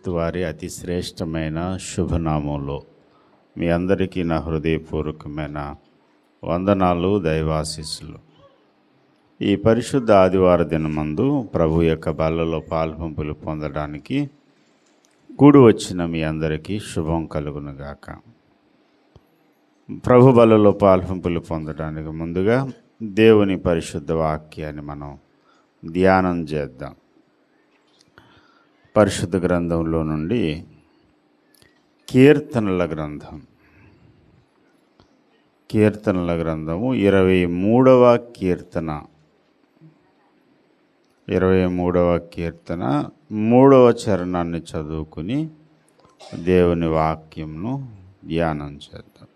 క్రీస్తు వారి అతి శ్రేష్టమైన శుభనామంలో మీ అందరికీ నా హృదయపూర్వకమైన వందనాలు, దైవాశీస్సులు. ఈ పరిశుద్ధ ఆదివార దినమందు ప్రభు యొక్క బల్లలో పాల్పంపులు పొందడానికి కూడి వచ్చిన మీ అందరికీ శుభం కలుగునుగాక. ప్రభు బల్లలో పాల్పంపులు పొందడానికి ముందుగా దేవుని పరిశుద్ధ వాక్యాన్ని మనం ధ్యానం చేద్దాం. పరిశుద్ధ గ్రంథంలో నుండి కీర్తనల గ్రంథము 23వ కీర్తన 3వ చరణాన్ని చదువుకుని దేవుని వాక్యంను ధ్యానం చేద్దాం.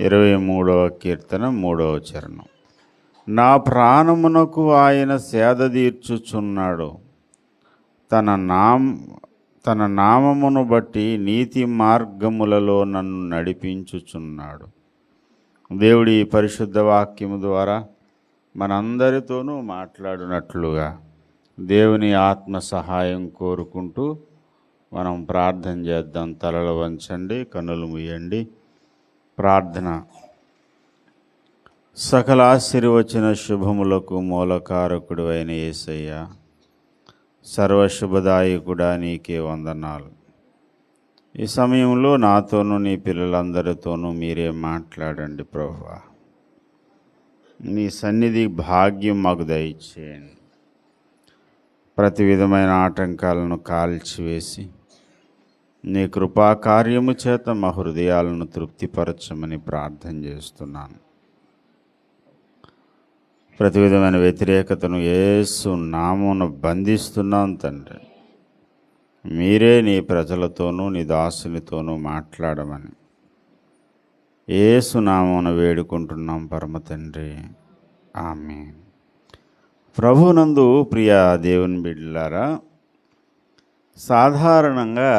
23వ కీర్తన 3వ చరణం. నా ప్రాణమునకు ఆయన సేద తీర్చుచున్నాడు, తన నామమును బట్టి నీతి మార్గములలో నన్ను నడిపించుచున్నాడు. దేవుడి పరిశుద్ధ వాక్యము ద్వారా మనందరితోనూ మాట్లాడినట్లుగా దేవుని ఆత్మ సహాయం కోరుకుంటూ మనం ప్రార్థన చేద్దాం. తలలు వంచండి, కన్నులు మూయండి. ప్రార్థన. సకల ఆశీర్వచన శుభములకు మూలకారకుడు అయిన యేసయ్య, సర్వశుభదాయకుడా, నీకే వందనాలు. ఈ సమయంలో నాతోనూ నీ పిల్లలందరితోనూ మీరే మాట్లాడండి ప్రభువా. నీ సన్నిధి భాగ్యం మాకు దయచేయండి. ప్రతి విధమైన ఆటంకాలను కాల్చివేసి నీ కృపా కార్యము చేత మా హృదయాలను తృప్తిపరచమని ప్రార్థన చేస్తున్నాను. ప్రతి విధమైన వ్యతిరేకతను యేసు నామమున బంధిస్తున్నాం తండ్రి. మీరే నీ ప్రజలతోనూ నీ దాసునితోనూ మాట్లాడమని యేసు నామమున వేడుకుంటున్నాం పరమ తండ్రి, ఆమేన్. ప్రభునందు ప్రియ దేవుని బిడ్డలారా, సాధారణంగా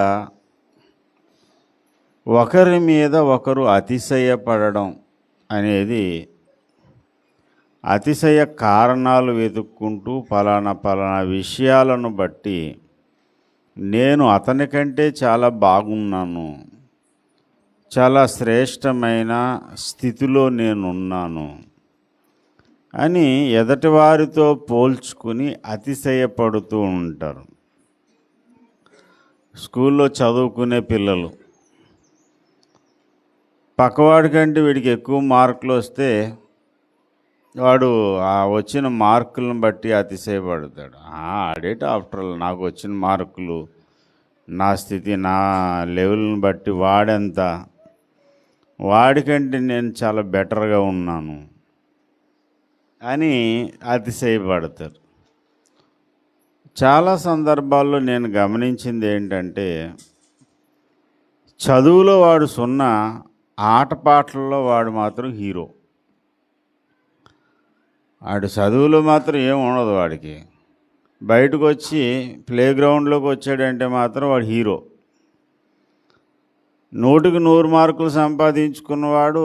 ఒకరి మీద ఒకరు అతిశయపడడం అనేది, అతిశయ కారణాలు వెతుక్కుంటూ పలానా విషయాలను బట్టి నేను అతని కంటే చాలా బాగున్నాను, చాలా శ్రేష్టమైన స్థితిలో నేనున్నాను అని ఎదటి వారితో పోల్చుకుని అతిశయపడుతూ ఉంటారు. స్కూల్లో చదువుకునే పిల్లలు పక్కవాడి కంటే వీడికి ఎక్కువ మార్కులు వస్తే వాడు ఆ వచ్చిన మార్కులను బట్టి అతిశయపడతాడు. ఆడేట ఆఫ్టర్ ఆల్ నాకు వచ్చిన మార్కులు, నా స్థితి, నా లెవెల్ని బట్టి వాడెంత, వాడికంటే నేను చాలా బెటర్గా ఉన్నాను అని అతిశయపడతారు. చాలా సందర్భాల్లో నేను గమనించింది ఏంటంటే, చదువులో వాడు సున్నా, ఆటపాటల్లో వాడు మాత్రం హీరో. వాడు చదువులో మాత్రం ఏం ఉండదు వాడికి. బయటకు వచ్చి ప్లే గ్రౌండ్లోకి వచ్చాడంటే మాత్రం వాడు హీరో. 100కి 100 మార్కులు సంపాదించుకున్నవాడు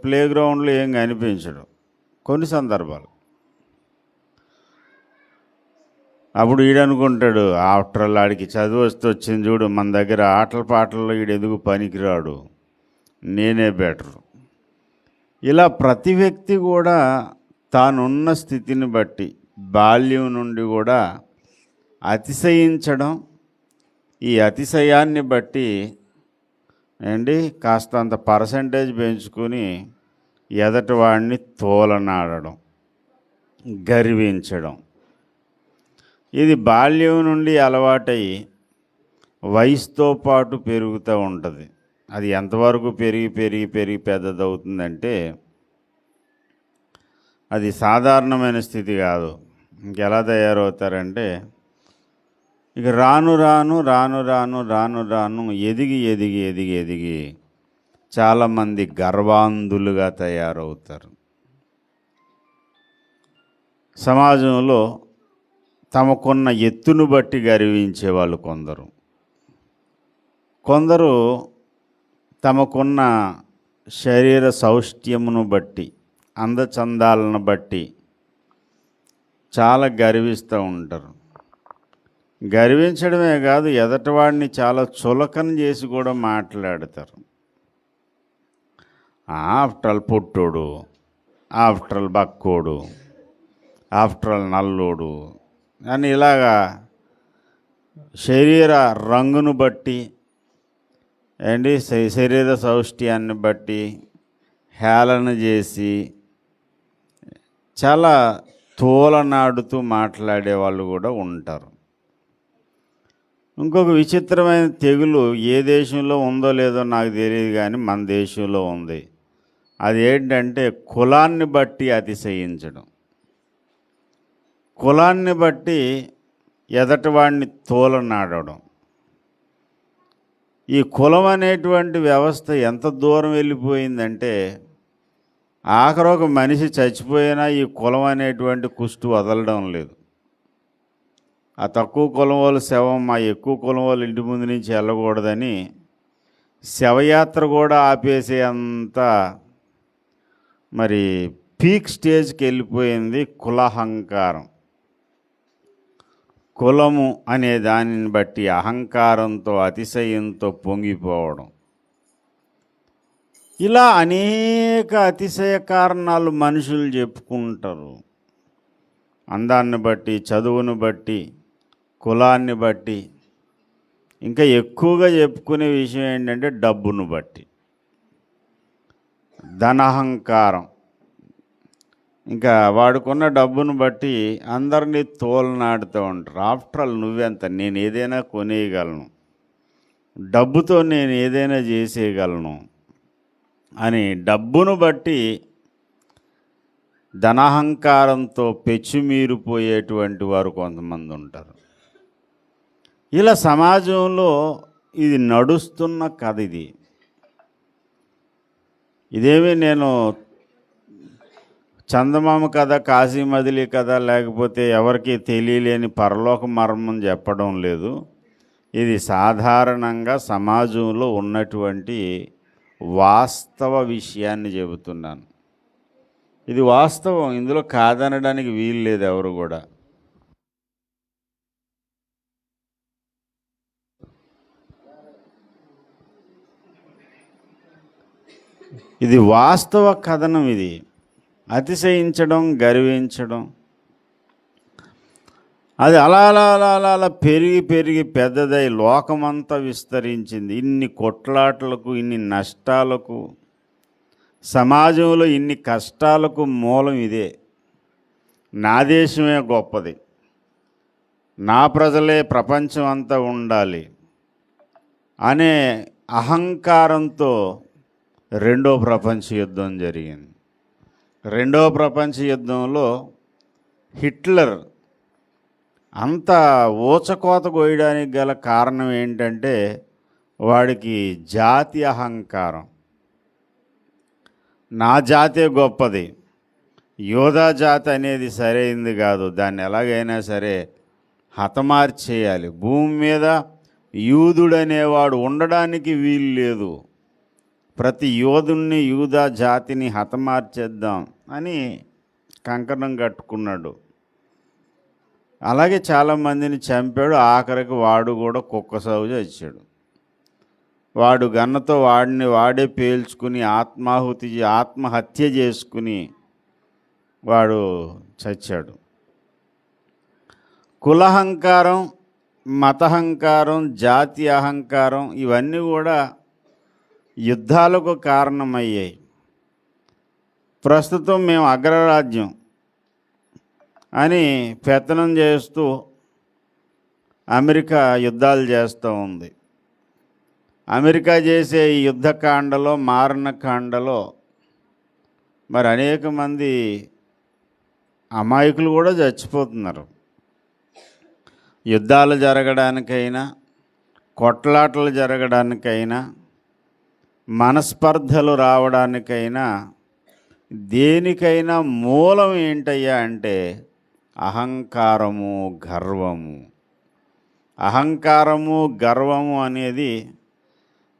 ప్లే గ్రౌండ్లో ఏం కనిపించడు కొన్ని సందర్భాలు. అప్పుడు ఈడనుకుంటాడు, ఆఫ్టర్ ఆల్ ఆడికి చదువు వస్తే వచ్చింది చూడు, మన దగ్గర ఆటల పాటల్లో ఈడెదుగు పనికిరాడు, నేనే బెటరు. ఇలా ప్రతి వ్యక్తి కూడా తానున్న స్థితిని బట్టి బాల్యం నుండి కూడా అతిశయించడం, ఈ అతిశయాన్ని బట్టి కాస్తంత పర్సంటేజ్ పెంచుకొని ఎదటి వాడిని తోలనాడడం, గర్వించడం, ఇది బాల్యం నుండి అలవాటై వయసుతో పాటు పెరుగుతూ ఉంటుంది. అది ఎంతవరకు పెరిగి పెద్దదవుతుందంటే అది సాధారణమైన స్థితి కాదు. ఇంకెలా తయారవుతారంటే, ఇక రాను ఎదిగి చాలామంది గర్వాంధులుగా తయారవుతారు. సమాజంలో తమకున్న ఎత్తును బట్టి గర్వించే వాళ్ళు కొందరు తమకున్న శరీర సౌష్ఠ్యమును బట్టి, అందచందాలను బట్టి చాలా గర్విస్తూ ఉంటారు. గర్వించడమే కాదు, ఎదటివాడిని చాలా చులకన చేసి కూడా మాట్లాడతారు. ఆఫ్టర్ ఆల్ పుట్టోడు, ఆఫ్టర్ ఆల్ బక్కోడు, ఆఫ్టర్ ఆల్ నల్లోడు అని ఇలాగా శరీర రంగును బట్టి శరీర సౌష్ఠ్యాన్ని బట్టి హేళన చేసి చాలా తోలనాడుతూ మాట్లాడే వాళ్ళు కూడా ఉంటారు. ఇంకొక విచిత్రమైన తెగులు ఏ దేశంలో ఉందో లేదో నాకు తెలియదు, కానీ మన దేశంలో ఉంది. అది ఏంటంటే కులాన్ని బట్టి అతిశయించడం, కులాన్ని బట్టి ఎదటివాడిని తోలనాడడం. ఈ కులం అనేటువంటి వ్యవస్థ ఎంత దూరం వెళ్ళిపోయిందంటే ఆఖరి ఒక మనిషి చచ్చిపోయినా ఈ కులం అనేటువంటి కుష్టు వదలడం లేదు. ఆ తక్కువ కులం వాళ్ళ శవం మా ఎక్కువ కులం వాళ్ళ ఇంటి ముందు నుంచి వెళ్ళకూడదని శవయాత్ర కూడా ఆపేసే అంత మరి పీక్ స్టేజ్కి వెళ్ళిపోయింది కులహంకారం. కులము అనే దానిని బట్టి అహంకారంతో అతిశయంతో పొంగిపోవడం. ఇలా అనేక అతిశయ కారణాలు మనుషులు చెప్పుకుంటారు. అందాన్ని బట్టి, చదువును బట్టి, కులాన్ని బట్టి, ఇంకా ఎక్కువగా చెప్పుకునే విషయం ఏంటంటే డబ్బును బట్టి, ధనహంకారం. ఇంకా వాడుకున్న డబ్బును బట్టి అందరినీ తోలనాడుతూ ఉంటారు. ఆఫ్టర్ ఆల్ నువ్వెంత, నేను ఏదైనా కొనేయగలను, డబ్బుతో నేను ఏదైనా చేసేయగలను అని డబ్బును బట్టి ధనహంకారంతో పెచ్చుమీరిపోయేటువంటి వారు కొంతమంది ఉంటారు. ఇలా సమాజంలో ఇది నడుస్తున్న కథ. ఇదేమీ నేను చందమామ కథ, కాశీమదిలి కథ, లేకపోతే ఎవరికి తెలియలేని పరలోక మర్మం చెప్పడం లేదు. ఇది సాధారణంగా సమాజంలో ఉన్నటువంటి వాస్తవ విషయాన్ని చెబుతున్నాను. ఇది వాస్తవం, ఇందులో కాదనడానికి వీలు లేదు ఎవరు కూడా. ఇది వాస్తవ కథనం. ఇది అతిశయించడం, గర్వించడం, అది అలా అలా అలా అలా అలా పెరిగి పెరిగి పెద్దదై లోకమంతా విస్తరించింది. ఇన్ని కొట్లాటలకు, ఇన్ని నష్టాలకు, సమాజంలో ఇన్ని కష్టాలకు మూలం ఇదే. నా దేశమే గొప్పది, నా ప్రజలే ప్రపంచం అంతా ఉండాలి అనే అహంకారంతో రెండో ప్రపంచ యుద్ధం జరిగింది. రెండో ప్రపంచ యుద్ధంలో హిట్లర్ అంత ఊచకోత కోయడానికి గల కారణం ఏంటంటే వాడికి జాతి అహంకారం. నా జాతే గొప్పది, యోధా జాతి అనేది సరైంది కాదు, దాన్ని ఎలాగైనా సరే హతమార్చేయాలి, భూమి మీద యూదుడనేవాడు ఉండడానికి వీలు లేదు, ప్రతి యోధుణ్ణి, యూదా జాతిని హతమార్చేద్దాం అని కంకణం కట్టుకున్నాడు. అలాగే చాలామందిని చంపాడు. ఆఖరికి వాడు కూడా కుక్క సాగు చచ్చాడు. వాడు గన్నతో వాడే పేల్చుకుని ఆత్మహత్య చేసుకుని వాడు చచ్చాడు. కులహంకారం, మతహంకారం, జాతి అహంకారం ఇవన్నీ కూడా యుద్ధాలకు కారణమయ్యాయి. ప్రస్తుతం మేము అగ్రరాజ్యం అని పెత్తనం చేస్తూ అమెరికా యుద్ధాలు చేస్తూ ఉంది. అమెరికా చేసే ఈ యుద్ధకాండలో, మారణకాండలో మరి అనేక మంది అమాయకులు కూడా చచ్చిపోతున్నారు. యుద్ధాలు జరగడానికైనా, కొట్లాటలు జరగడానికైనా, మనస్పర్ధలు రావడానికైనా, దేనికైనా మూలం ఏంటయ్యా అంటే అహంకారము, గర్వము. అహంకారము, గర్వము అనేది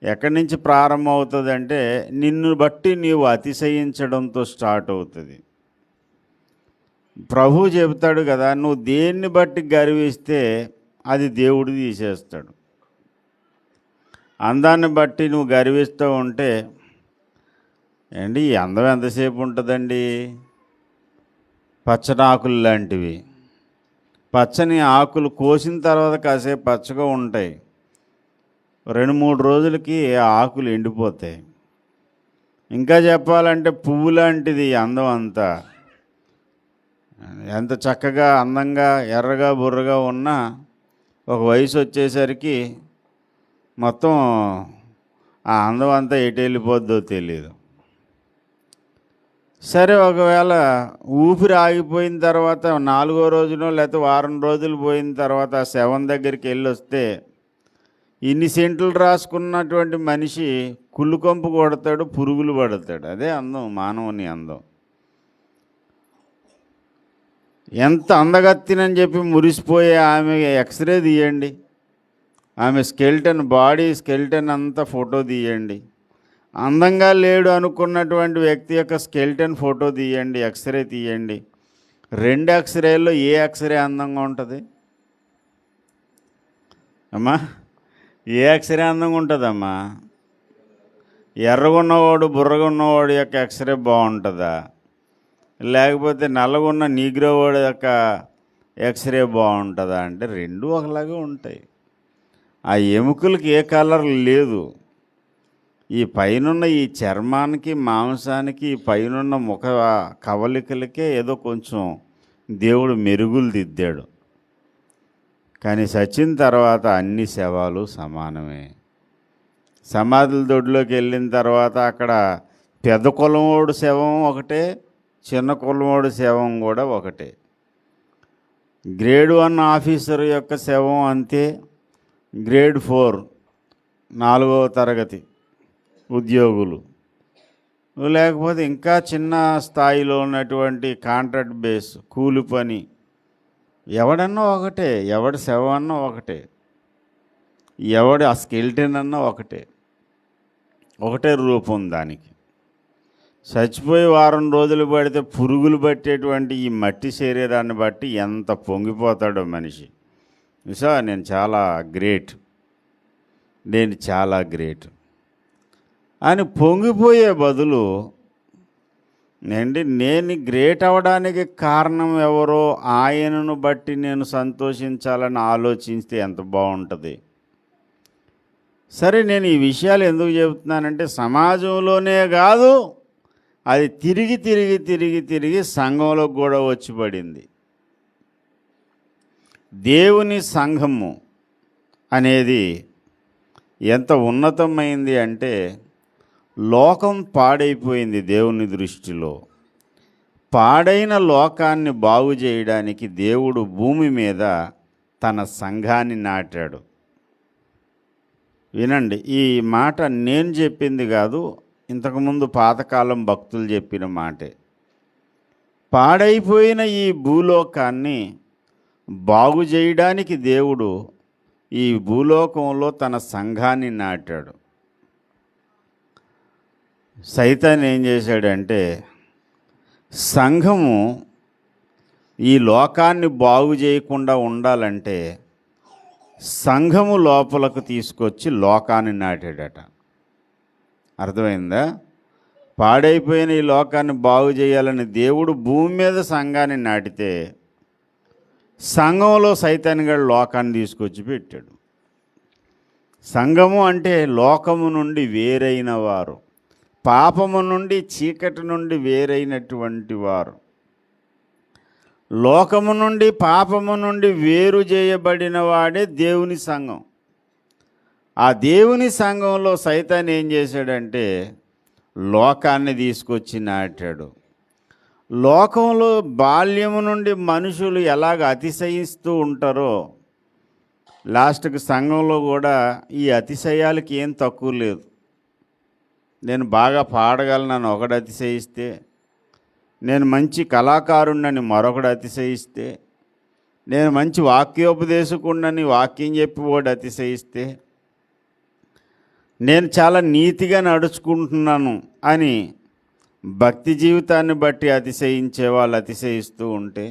ఎక్కడి నుంచి ప్రారంభమవుతుందంటే నిన్ను బట్టి నీవు అతిశయించడంతో స్టార్ట్ అవుతుంది. ప్రభు చెబుతాడు కదా, నువ్వు దేన్ని బట్టి గర్విస్తే అది దేవుడు తీసేస్తాడు. అందాన్ని బట్టి నువ్వు గర్విస్తూ ఉంటే ఏంటి ఈ అందం ఎంతసేపు ఉంటుందండి? పచ్చని ఆకులు లాంటివి. పచ్చని ఆకులు కోసిన తర్వాత కాసేపు పచ్చగా ఉంటాయి, 2-3 రోజులకి ఆ ఆకులు ఎండిపోతాయి. ఇంకా చెప్పాలంటే పువ్వు లాంటిది అందం అంతా. ఎంత చక్కగా అందంగా ఎర్రగా బుర్రగా ఉన్నా ఒక వయసు వచ్చేసరికి మొత్తం ఆ అందం అంతా ఎటు వెళ్ళిపోద్దో తెలియదు. సరే, ఒకవేళ ఊపిరి ఆగిపోయిన తర్వాత 4వ రోజునో లేకపోతే వారం రోజులు పోయిన తర్వాత ఆ శవం దగ్గరికి వెళ్ళి వస్తే ఇన్ని సెంట్లు రాసుకున్నటువంటి మనిషి కుళ్ళుకొంపు కొడతాడు, పురుగులు పడతాడు. అదే అందం, మానవుని అందం. ఎంత అందగత్తినని చెప్పి మురిసిపోయే ఆమె ఎక్స్రే తీయండి, ఆమె స్కెల్టన్, బాడీ స్కెల్టన్ అంతా ఫోటో తీయండి. అందంగా లేడు అనుకున్నటువంటి వ్యక్తి యొక్క స్కెల్టన్ ఫోటో తీయండి, ఎక్స్రే తీయండి. 2 ఎక్స్రేల్లో ఏ ఎక్స్రే అందంగా ఉంటుంది అమ్మా? ఏ ఎక్స్రే అందంగా ఉంటుందమ్మా? ఎర్రగున్నవాడు బుర్రగా ఉన్నవాడు యొక్క ఎక్స్రే బాగుంటుందా, లేకపోతే నల్లగున్న నీగ్రోవాడు యొక్క ఎక్స్రే బాగుంటుందా అంటే 2 ఒకలాగే ఉంటాయి. ఆ ఎముకలకి ఏ కలర్ లేదు. ఈ పైనున్న ఈ చర్మానికి, మాంసానికి, ఈ పైనున్న ముఖ కవలికలకే ఏదో కొంచెం దేవుడు మెరుగులు దిద్దాడు. కానీ చచ్చిన తర్వాత అన్ని శవాలు సమానమే. సమాధుల దొడ్లోకి వెళ్ళిన తర్వాత అక్కడ పెద్ద కులమోడు శవం ఒకటే, చిన్న కులమోడు శవం కూడా ఒకటే. గ్రేడ్ 1 ఆఫీసర్ యొక్క శవం అంతే, గ్రేడ్ 4 4వ తరగతి ఉద్యోగులు, లేకపోతే ఇంకా చిన్న స్థాయిలో ఉన్నటువంటి కాంట్రాక్ట్ బేస్ కూలి పని, ఎవడన్నా ఒకటే, ఎవడి శవం అన్నా ఒకటే, ఎవడి ఆ స్కెల్టన్ అన్నా ఒకటే, ఒకటే రూపం దానికి. చచ్చిపోయి వారం రోజులు పడితే పురుగులు పట్టేటువంటి ఈ మట్టి శరీరాన్ని బట్టి ఎంత పొంగిపోతాడో మనిషి. నిజా, నేను చాలా గ్రేట్ అని పొంగిపోయే బదులు నేను గ్రేట్ అవ్వడానికి కారణం ఎవరో ఆయనను బట్టి నేను సంతోషించాలని ఆలోచిస్తే ఎంత బాగుంటుంది. సరే, నేను ఈ విషయాలు ఎందుకు చెబుతున్నానంటే సమాజంలోనే కాదు, అది తిరిగి సంఘంలో కూడా వచ్చి పడింది. దేవుని సంఘము అనేది ఎంత ఉన్నతమైంది అంటే లోకం పాడైపోయింది దేవుని దృష్టిలో. పాడైన లోకాన్ని బాగు చేయడానికి దేవుడు భూమి మీద తన సంఘాన్ని నాటాడు. వినండి, ఈ మాట నేను చెప్పింది కాదు, ఇంతకుముందు పాతకాలం భక్తులు చెప్పిన మాటే. పాడైపోయిన ఈ భూలోకాన్ని బాగు చేయడానికి దేవుడు ఈ భూలోకంలో తన సంఘాన్ని నాటాడు. సైతాన్ ఏం చేశాడంటే సంఘము ఈ లోకాన్ని బాగు చేయకుండా ఉండాలంటే సంఘము లోపలకు తీసుకొచ్చి లోకాన్ని నాటాడట. అర్థమైందా? పాడైపోయిన ఈ లోకాన్ని బాగు చేయాలని దేవుడు భూమి మీద సంఘాన్ని నాటితే సంఘంలో సైతాన్ గారు లోకాన్ని తీసుకొచ్చి పెట్టాడు. సంఘము అంటే లోకము నుండి వేరైన వారు, పాపము నుండి చీకటి నుండి వేరైనటువంటి వారు, లోకము నుండి పాపము నుండి వేరు చేయబడిన వాడే దేవుని సంఘం. ఆ దేవుని సంఘంలో సైతాన్ ఏం చేశాడంటే లోకాన్ని తీసుకొచ్చి నాటాడు. లోకంలో బాల్యము నుండి మనుషులు ఎలాగ అతిశయిస్తూ ఉంటారో లాస్ట్కి సంఘంలో కూడా ఈ అతిశయాలకి ఏం తక్కువ లేదు. నేను బాగా పాడగలనని ఒకడు అతిశయిస్తే, నేను మంచి కళాకారుణ్ణని మరొకడు అతిశయిస్తే, నేను మంచి వాక్యోపదేశకుణ్ణని వాక్యం చెప్పి వాడు అతిశయిస్తే, నేను చాలా నీతిగా నడుచుకుంటున్నాను అని భక్తి జీవితాన్ని బట్టి అతిశయించే వాళ్ళు అతిశయిస్తూ ఉంటే,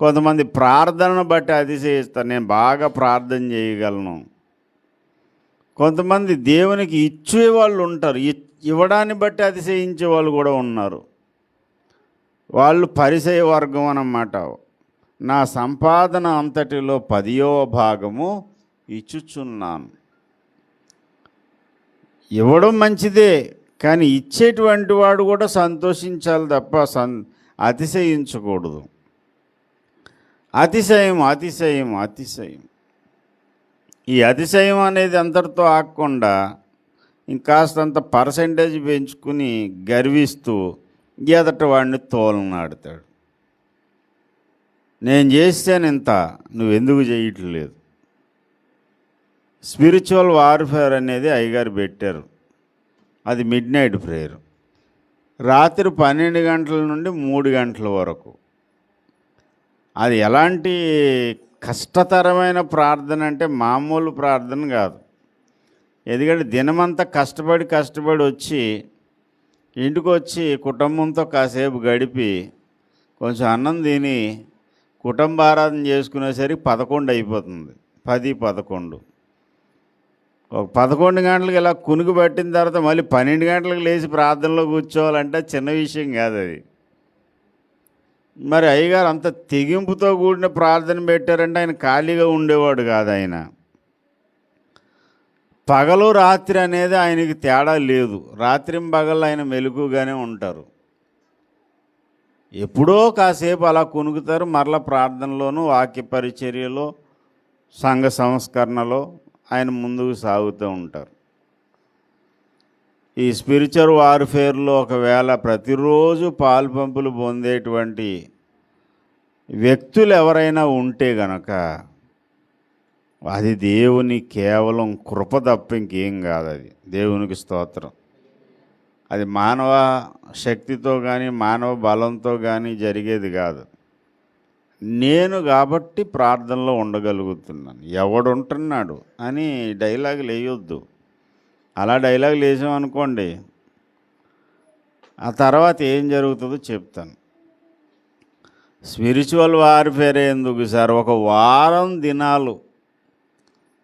కొంతమంది ప్రార్థనను బట్టి అతిశయిస్తారు, నేను బాగా ప్రార్థన చేయగలను. కొంతమంది దేవునికి ఇచ్చే వాళ్ళు ఉంటారు, ఇవ్వడాన్ని బట్టి అతిశయించే వాళ్ళు కూడా ఉన్నారు. వాళ్ళు పరిసయ వర్గం అన్నమాట. నా సంపాదన అంతటిలో 10వ భాగము ఇచ్చుచున్నాను. ఇవ్వడం మంచిదే, కానీ ఇచ్చేటువంటి వాడు కూడా సంతోషించాలి తప్ప అతిశయించకూడదు. అతిశయం అతిశయం అతిశయం. ఈ అతిశయం అనేది అంతటితో ఆగకుండా ఇంకాస్తంత పర్సెంటేజ్ పెంచుకుని గర్విస్తూ ఎదట వాడిని తోలనాడుతాడు. నేను చేస్తాను ఇంత, నువ్వెందుకు చేయట్లేదు? స్పిరిచువల్ వార్ఫేర్ అనేది అయ్యగారు పెట్టారు. అది మిడ్ నైట్ ప్రేయర్, రాత్రి 12 గంటల నుండి 3 గంటల వరకు. అది ఎలాంటి కష్టతరమైన ప్రార్థన అంటే మామూలు ప్రార్థన కాదు. ఎందుకంటే దినమంతా కష్టపడి వచ్చి ఇంటికి వచ్చి కుటుంబంతో కాసేపు గడిపి కొంచెం అన్నం తిని కుటుంబారాధన చేసుకునేసరికి 11 అయిపోతుంది. 10, 11. ఒక 11 గంటలకు ఇలా కునుకు పట్టిన తర్వాత మళ్ళీ 12 గంటలకు లేచి ప్రార్థనలో కూర్చోవాలంటే చిన్న విషయం కాదు అది. మరి అయ్యగారు అంత తెగింపుతో కూడిన ప్రార్థన పెట్టారంటే ఆయన ఖాళీగా ఉండేవాడు కాదు. ఆయన పగలు రాత్రి అనేది ఆయనకి తేడా లేదు. రాత్రింబగళ్ళు ఆయన మెలకుగానే ఉంటారు. ఎప్పుడో కాసేపు అలా కునుకుతారు, మరలా ప్రార్థనలోనూ వాక్య పరిచర్యలో సంఘ సంస్కరణలో ఆయన ముందుకు సాగుతూ ఉంటారు. ఈ స్పిరిచువల్ వార్ఫేర్లో ఒకవేళ ప్రతిరోజు పాలు పంపులు పొందేటువంటి వ్యక్తులు ఎవరైనా ఉంటే గనక అది దేవుని కేవలం కృప తప్ప ఇంకేం కాదు. అది దేవునికి స్తోత్రం. అది మానవ శక్తితో కానీ మానవ బలంతో కానీ జరిగేది కాదు. నేను కాబట్టి ప్రార్థనలో ఉండగలుగుతున్నాను, ఎవడుంటున్నాడు అని డైలాగులు వేయొద్దు. అలా డైలాగులు వేసామనుకోండి, ఆ తర్వాత ఏం జరుగుతుందో చెప్తాను. స్పిరిచువల్ వార్ఫేర్ ఎందుకు సార్? ఒక వారం దినాలు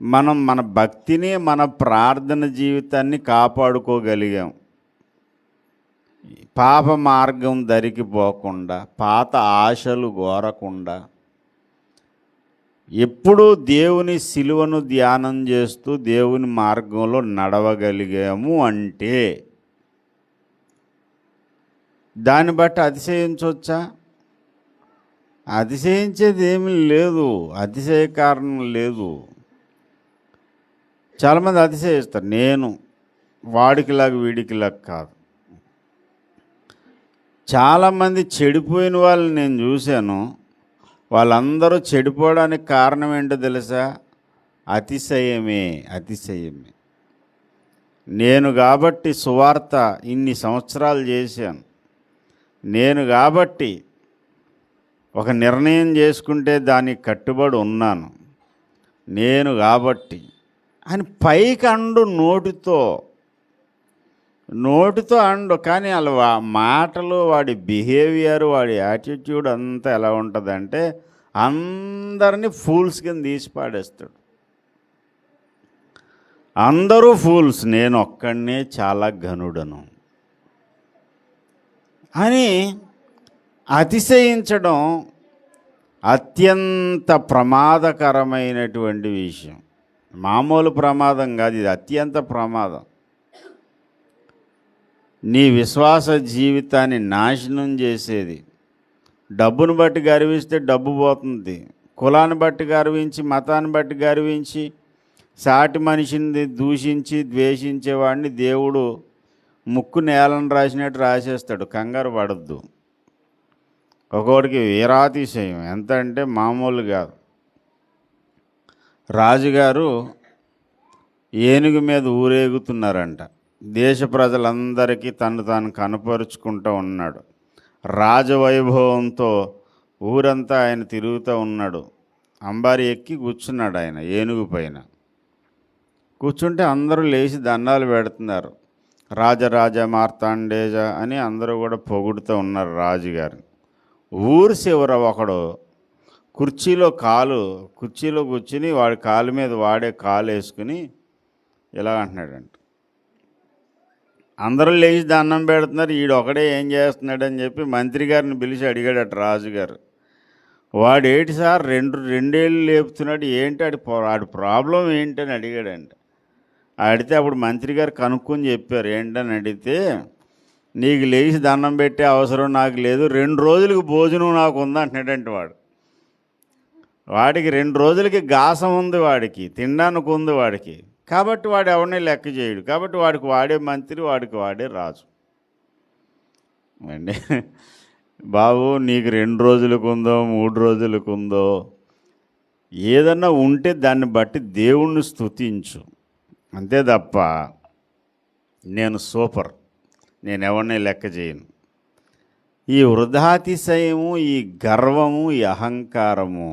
మనం మన భక్తిని మన ప్రార్థన జీవితాన్ని కాపాడుకోగలిగాం. పాప మార్గం దరికి పోకుండా, పాత ఆశలు కోరకుండా, ఎప్పుడూ దేవుని సిలువను ధ్యానం చేస్తూ దేవుని మార్గంలో నడవగలిగాము అంటే దాన్ని బట్టి అతిశయించవచ్చా? అతిశయించేది ఏమీ లేదు, అతిశయ కారణం లేదు. చాలామంది అతిశయిస్తారు, నేను వాడికిలాగా వీడికిలాగా కాదు. చాలామంది చెడిపోయిన వాళ్ళని నేను చూశాను. వాళ్ళందరూ చెడిపోవడానికి కారణం ఏంటో తెలుసా? అతిశయమే. అతిశయమే. నేను కాబట్టి సువార్త ఇన్ని సంవత్సరాలు చేశాను, నేను కాబట్టి ఒక నిర్ణయం చేసుకుంటే దానికి కట్టుబడి ఉన్నాను, నేను కాబట్టి అని పైకి అండు, నోటితో అండు. కానీ వాళ్ళ మాటలు, వాడి బిహేవియర్, వాడి యాటిట్యూడ్ అంతా ఎలా ఉంటుందంటే అందరినీ ఫూల్స్ కింద తీసి పాడేస్తాడు. అందరూ ఫూల్స్, నేను ఒక్కడనే చాలా ఘనుడను అని అతిశయించడం అత్యంత ప్రమాదకరమైనటువంటి విషయం. మామూలు ప్రమాదం కాదు, ఇది అత్యంత ప్రమాదం. నీ విశ్వాస జీవితాన్ని నాశనం చేసేది. డబ్బును బట్టి గర్విస్తే డబ్బు పోతుంది. కులాన్ని బట్టి గర్వించి, మతాన్ని బట్టి గర్వించి, సాటి మనిషిని దూషించి ద్వేషించేవాడిని దేవుడు ముక్కు నేలను రాసినట్టు రాసేస్తాడు. కంగారు పడద్దు. ఒక్కొక్కడికి వీరాతిశయం ఎంత అంటే మామూలు కాదు. రాజుగారు ఏనుగు మీద ఊరేగుతున్నారంట. దేశ ప్రజలందరికీ తను తాను కనపరుచుకుంటూ ఉన్నాడు. రాజవైభవంతో ఊరంతా ఆయన తిరుగుతూ ఉన్నాడు. అంబారి ఎక్కి కూర్చున్నాడు ఆయన ఏనుగు పైన. కూర్చుంటే అందరూ లేచి దండాలు పెడుతున్నారు. రాజరాజ మార్తాండేజ అని అందరూ కూడా పొగుడుతూ ఉన్నారు రాజుగారు. ఊరు చివర ఒకడు కుర్చీలో కూర్చుని వాడి కాలు మీద వాడే కాలు వేసుకుని ఇలా అంటున్నాడంట. అందరూ లేచి దండం పెడుతున్నారు, ఈడు ఒకడే ఏం చేస్తున్నాడని చెప్పి మంత్రి గారిని పిలిచి అడిగాడట రాజుగారు. వాడు ఏంటి సార్ రెండేళ్ళు లేపుతున్నాడు, ఏంటి ఆడి ప్రాబ్లం ఏంటని అడిగాడంట. అడిగితే అప్పుడు మంత్రి గారు కనుక్కొని చెప్పారు. ఏంటని అడిగితే, నీకు లేచి దండం పెట్టే అవసరం నాకు లేదు, 2 రోజులకు భోజనం నాకు ఉంది అంటున్నాడంటే వాడికి 2 రోజులకి గాసం ఉంది, వాడికి తినడానికి ఉంది వాడికి. కాబట్టి వాడు ఎవరిని లెక్క చేయడు. కాబట్టి వాడికి వాడే మంత్రి, వాడికి వాడే రాజు అండి. బాబు నీకు 2 రోజులకు ఉందో 3 రోజులకు ఉందో ఏదన్నా ఉంటే దాన్ని బట్టి దేవుణ్ణి స్తుతించు, అంతే తప్ప నేను సూపర్, నేను ఎవరిని లెక్క చేయను. ఈ వృధాతిశయము, ఈ గర్వము, ఈ అహంకారము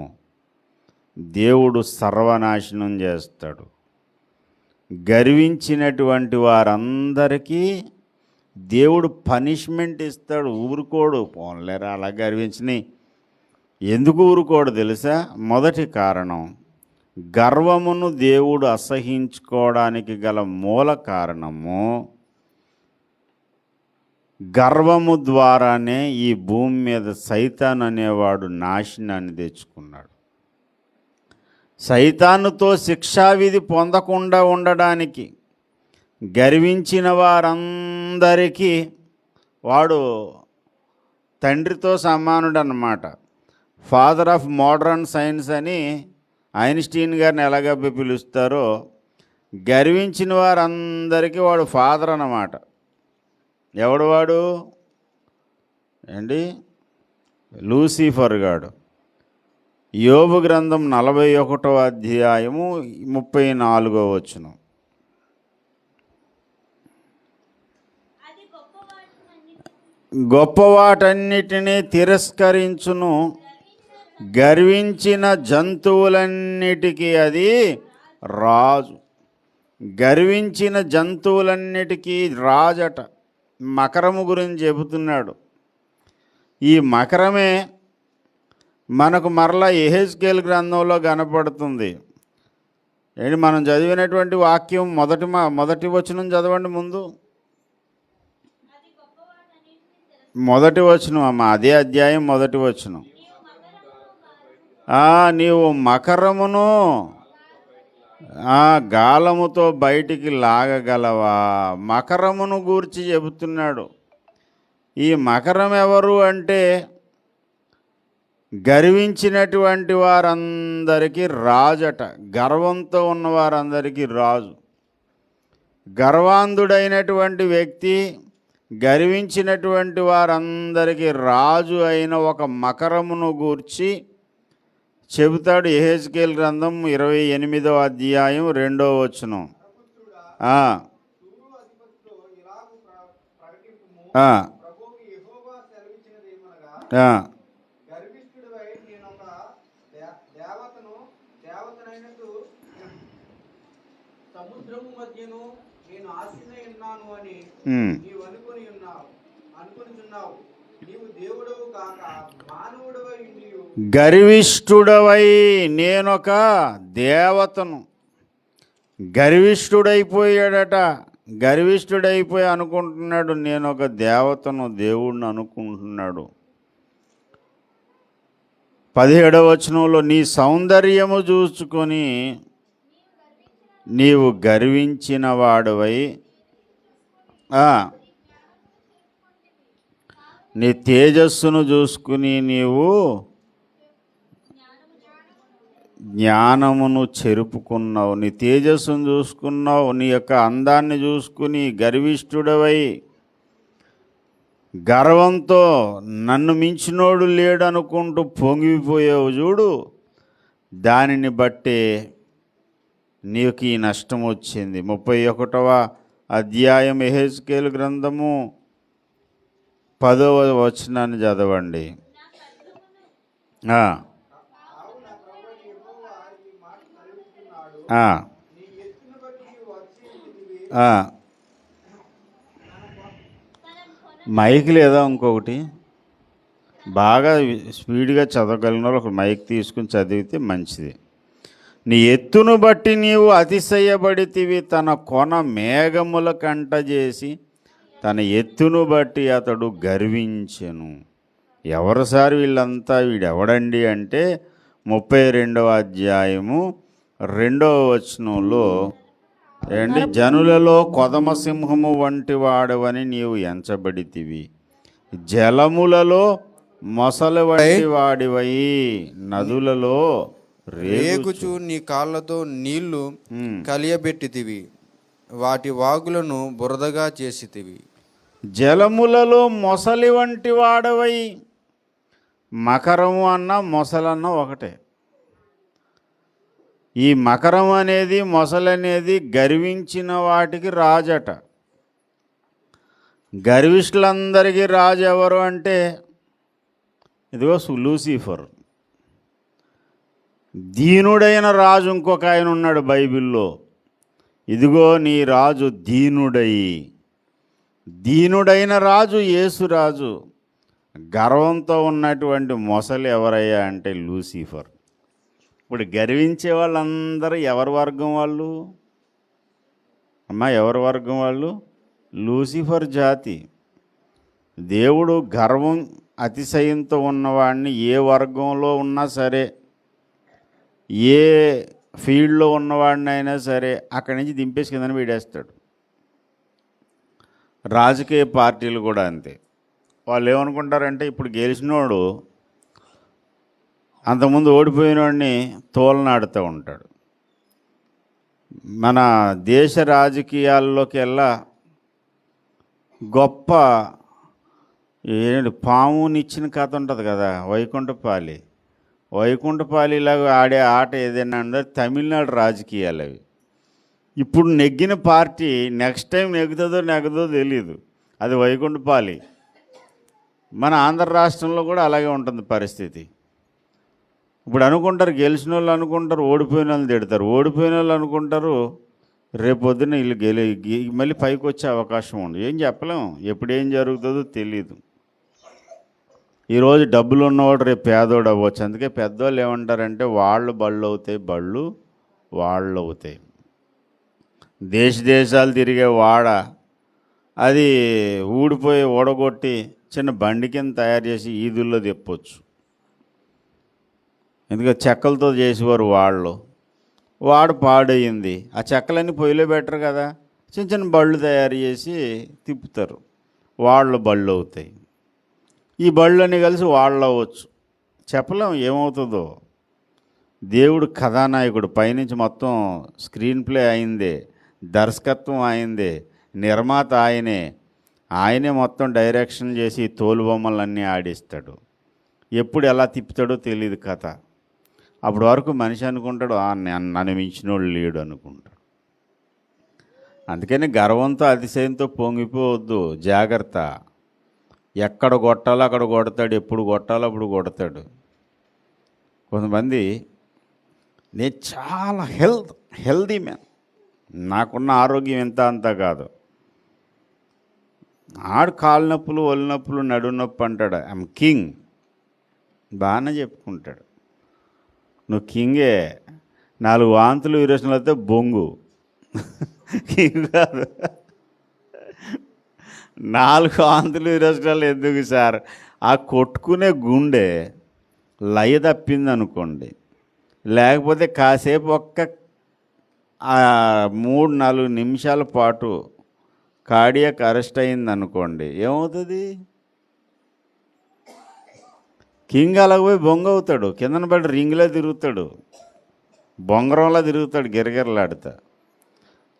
దేవుడు సర్వనాశనం చేస్తాడు. గర్వించినటువంటి వారందరికీ దేవుడు పనిష్మెంట్ ఇస్తాడు. ఊరుకోడు. పోన్లేరా అలా గర్వించిని, ఎందుకు ఊరుకోడు తెలుసా? మొదటి కారణం, గర్వమును దేవుడు అసహించుకోవడానికి గల మూల కారణము, గర్వము ద్వారానే ఈ భూమి మీద సైతాన్ అనేవాడు నాశనాన్ని తెచ్చుకున్నాడు. సైతానుతో శిక్షావిధి పొందకుండా ఉండడానికి గర్వించిన వారందరికీ వాడు తండ్రితో సమానుడు అన్నమాట. ఫాదర్ ఆఫ్ మోడర్న్ సైన్స్ అని ఐన్స్టీన్ గారిని ఎలాగ పిలుస్తారో, గర్వించిన వారందరికీ వాడు ఫాదర్ అన్నమాట. ఎవడు వాడు అండి? లూసిఫర్ గాడు. యోబు గ్రంథం 41వ అధ్యాయము 34వ వచనం. గొప్పవాటన్నిటినీ తిరస్కరించును, గర్వించిన జంతువులన్నిటికీ అది రాజు. గర్వించిన జంతువులన్నిటికీ రాజట. మకరము గురించి చెబుతున్నాడు. ఈ మకరమే మనకు మరలా యెహెజ్కేలు గ్రంథంలో కనపడుతుంది. ఏంటి మనం చదివినటువంటి వాక్యం మొదటి వచనం చదవండి. మొదటి వచనం అమ్మ, అదే అధ్యాయం మొదటి వచనం. నీవు మకరమును గాలముతో బయటికి లాగగలవా? మకరమును గూర్చి చెబుతున్నాడు. ఈ మకరం ఎవరు అంటే, గర్వించినటువంటి వారందరికీ రాజట. గర్వంతో ఉన్న వారందరికీ రాజు. గర్వాంధుడైనటువంటి వ్యక్తి, గర్వించినటువంటి వారందరికీ రాజు అయిన ఒక మకరమును గూర్చి చెబుతాడు. యెహెజ్కేలు గ్రంథం 28వ అధ్యాయం 2వ వచనం. గర్విష్ఠుడవై నేనొక దేవతను. గర్విష్ఠుడైపోయాడట. గర్విష్ఠుడైపోయి అనుకుంటున్నాడు నేనొక దేవతను, దేవుడిని అనుకుంటున్నాడు. 17వ వచనంలో, నీ సౌందర్యము చూసుకొని నీవు గర్వించిన వాడవై నీ తేజస్సును చూసుకుని నీవు జ్ఞానమును చెరుపుకున్నావు. నీ తేజస్సును చూసుకున్నావు, నీ యొక్క అందాన్ని చూసుకుని గర్విష్ఠుడవై గర్వంతో నన్ను మించినోడు లేడు అనుకుంటూ పొంగిపోయావు చూడు. దానిని బట్టే నీకు ఈ నష్టం వచ్చింది. 31వ అధ్యాయం యెహెజ్కేలు గ్రంథము 10వ వచనాన్ని చదవండి. మైక్ లేదా ఇంకొకటి? బాగా స్పీడ్గా చదవగలిగిన వాళ్ళు ఒక మైక్ తీసుకుని చదివితే మంచిది. నీ ఎత్తును బట్టి నీవు అతిశయపడితివి, తన కొన మేఘముల కంట చేసి తన ఎత్తును బట్టి అతడు గర్వించెను. ఎవరు సార్ వీళ్ళంతా? వీడెవడండి అంటే 32వ అధ్యాయము 2వ వచనంలో ఏంటి, జనులలో కొదమ సింహము వంటి వాడవని నీవు ఎంచబడితివి, జలములలో మొసలి వంటి వాడివై, నదులలో రేగుచు నీ కాళ్ళతో నీళ్లు కలియబెట్టితివి, వాటి వాగులను బురదగా చేసితివి. జలములలో మొసలి వంటి వాడవై. మకరము అన్న మొసలన్న ఒకటే. ఈ మకరం అనేది మొసలనేది గర్వించిన వాటికి రాజట. గర్విష్ఠులందరికీ రాజు ఎవరు అంటే ఇదిగో లూసిఫర్. దీనుడైన రాజు ఇంకొక ఆయన ఉన్నాడు బైబిల్లో. ఇదిగో నీ రాజు దీనుడైన రాజు యేసురాజు. గర్వంతో ఉన్నటువంటి మొసలి ఎవరయ్యా అంటే లూసిఫర్. ఇప్పుడు గర్వించే వాళ్ళందరూ ఎవరి వర్గం వాళ్ళు అమ్మా? ఎవరి వర్గం వాళ్ళు? లూసిఫర్ జాతి. దేవుడు గర్వం అతిశయంతో ఉన్నవాడిని ఏ వర్గంలో ఉన్నా సరే, ఏ ఫీల్డ్లో ఉన్నవాడిని అయినా సరే అక్కడి నుంచి దింపేసి కిందని వీడేస్తాడు. రాజకీయ పార్టీలు కూడా అంతే. వాళ్ళు ఏమనుకుంటారంటే ఇప్పుడు గెలిచినోడు అంతకుముందు ఓడిపోయినోడిని తోలనాడుతూ ఉంటాడు. మన దేశ రాజకీయాల్లోకి వెళ్ళా గొప్ప పామునిచ్చిన కథ ఉంటుంది కదా, వైకుంఠపాలిలాగా ఆడే ఆట ఏదైనా అంటే తమిళనాడు రాజకీయాలు అవి. ఇప్పుడు నెగ్గిన పార్టీ నెక్స్ట్ టైం నెగ్గదో తెలియదు, అది వైకుంఠపాలి. మన ఆంధ్ర రాష్ట్రంలో కూడా అలాగే ఉంటుంది పరిస్థితి. ఇప్పుడు అనుకుంటారు గెలిచిన వాళ్ళు అనుకుంటారు ఓడిపోయిన వాళ్ళు తిడతారు, ఓడిపోయిన వాళ్ళు అనుకుంటారు రేపొద్దున వీళ్ళు మళ్ళీ పైకి వచ్చే అవకాశం ఉంది. ఏం చెప్పలేం, ఎప్పుడు ఏం జరుగుతుందో తెలియదు. ఈరోజు డబ్బులు ఉన్నవాడు రేపు పేదోడు అవ్వచ్చు. అందుకే పెద్దవాళ్ళు ఏమంటారంటే వాళ్ళు అవుతాయి. దేశాలు తిరిగే వాడ అది ఊడిపోయి ఓడగొట్టి చిన్న బండి కింద తయారు చేసి ఈదుల్లో తెప్పొచ్చు. ఎందుకంటే చెక్కలతో చేసేవారు వాడు పాడయింది. ఆ చెక్కలన్నీ పొయ్యిలో పెట్టరు కదా, చిన్న బళ్ళు తయారు చేసి తిప్పుతారు, బళ్ళు అవుతాయి. ఈ బళ్ళన్నీ కలిసి అవ్వచ్చు. చెప్పలేం ఏమవుతుందో. దేవుడు కథానాయకుడు, పైనుంచి మొత్తం స్క్రీన్ ప్లే అయిందే, దర్శకత్వం అయిందే, నిర్మాత ఆయనే మొత్తం డైరెక్షన్ చేసి తోలుబొమ్మలన్నీ ఆడిస్తాడు. ఎప్పుడు ఎలా తిప్పుతాడో తెలియదు కథ. అప్పటి వరకు మనిషి అనుకుంటాడు నన్ను మించినోళ్ళు లేడు అనుకుంటాడు. అందుకని గర్వంతో అతిశయంతో పొంగిపోవద్దు, జాగ్రత్త. ఎక్కడ కొట్టాలో అక్కడ కొడతాడు, ఎప్పుడు కొట్టాలో అప్పుడు కొడతాడు. కొంతమంది నేను చాలా హెల్దీ మ్యాన్, నాకున్న ఆరోగ్యం ఎంత అంతా కాదు, ఆడు కాలు నొప్పులు, ఒళ్ళు నొప్పులు, నడుము నొప్పి అంటాడు, ఐఎమ్ కింగ్ బాగానే చెప్పుకుంటాడు. నువ్వు కింగే, 4 వాంతులు విరోచనలు అయితే బొంగు కింగ్ కాదు. 4 వాంతులు విరోచనాలు ఎందుకు సార్? ఆ కొట్టుకునే గుండె లయ తప్పింది అనుకోండి, లేకపోతే కాసేపు 3-4 నిమిషాల పాటు కార్డియాక్ అరెస్ట్ అయింది అనుకోండి, ఏమవుతుంది? కింగ్ అలాగ పోయి బొంగ అవుతాడు, కిందన పడి రింగ్లో తిరుగుతాడు, బొంగరంలా తిరుగుతాడు గిరగిరలాడుతా.